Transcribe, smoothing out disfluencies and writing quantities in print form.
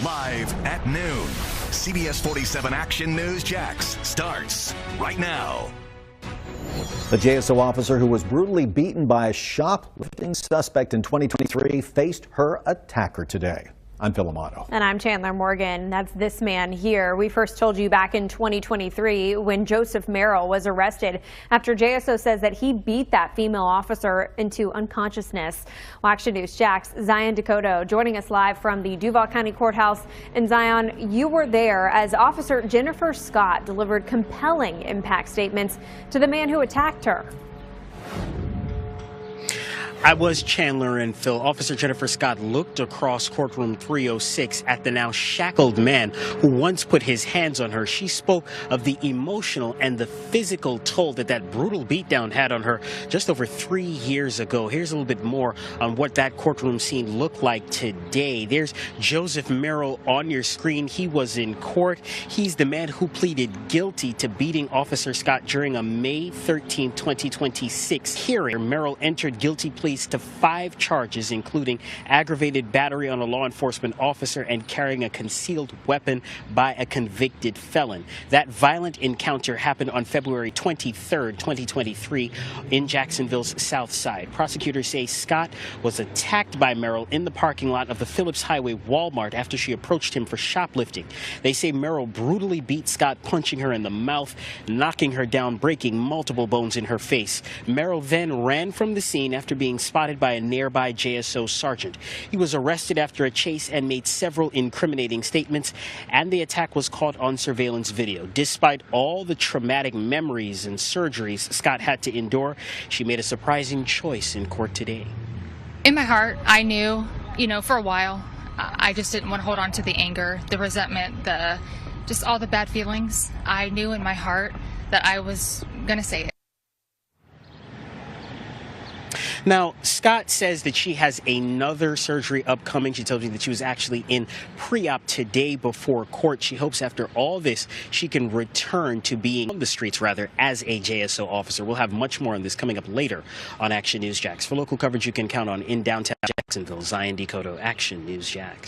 Live at noon. CBS 47 Action News Jax starts right now. The JSO officer who was brutally beaten by a shoplifting suspect in 2023 faced her attacker today. I'm Phil Amato. And I'm Chandler Morgan. That's this man here. We first told you back in 2023 when Joseph Merrill was arrested after JSO says that he beat that female officer into unconsciousness. Well, Action News Jax, Zion Dakota joining us live from the Duval County Courthouse. And Zion, you were there as Officer Jennifer Scott delivered compelling impact statements to the man who attacked her. I was Chandler and Phil. Officer Jennifer Scott looked across courtroom 306 at the now shackled man who once put his hands on her. She spoke of the emotional and the physical toll that brutal beatdown had on her just over 3 years ago. Here's a little bit more on what that courtroom scene looked like today. There's Joseph Merrill on your screen. He was in court. He's the man who pleaded guilty to beating Officer Scott during a May 13, 2026 hearing. Merrill entered guilty pleas to 5 charges, including aggravated battery on a law enforcement officer and carrying a concealed weapon by a convicted felon. That violent encounter happened on February 23, 2023 in Jacksonville's South Side. Prosecutors say Scott was attacked by Merrill in the parking lot of the Phillips Highway Walmart after she approached him for shoplifting. They say Merrill brutally beat Scott, punching her in the mouth, knocking her down, breaking multiple bones in her face. Merrill then ran from the scene after being spotted by a nearby JSO sergeant. He was arrested after a chase and made several incriminating statements, and the attack was caught on surveillance video. Despite all the traumatic memories and surgeries Scott had to endure, she made a surprising choice in court today. In my heart, I knew, for a while, I just didn't want to hold on to the anger, the resentment, just all the bad feelings. I knew in my heart that I was going to say it. Now, Scott says that she has another surgery upcoming. She tells me that she was actually in pre-op today before court. She hopes after all this, she can return to being on the streets, rather, as a JSO officer. We'll have much more on this coming up later on Action News Jax. For local coverage you can count on in downtown Jacksonville, Zion Dakota, Action News Jax.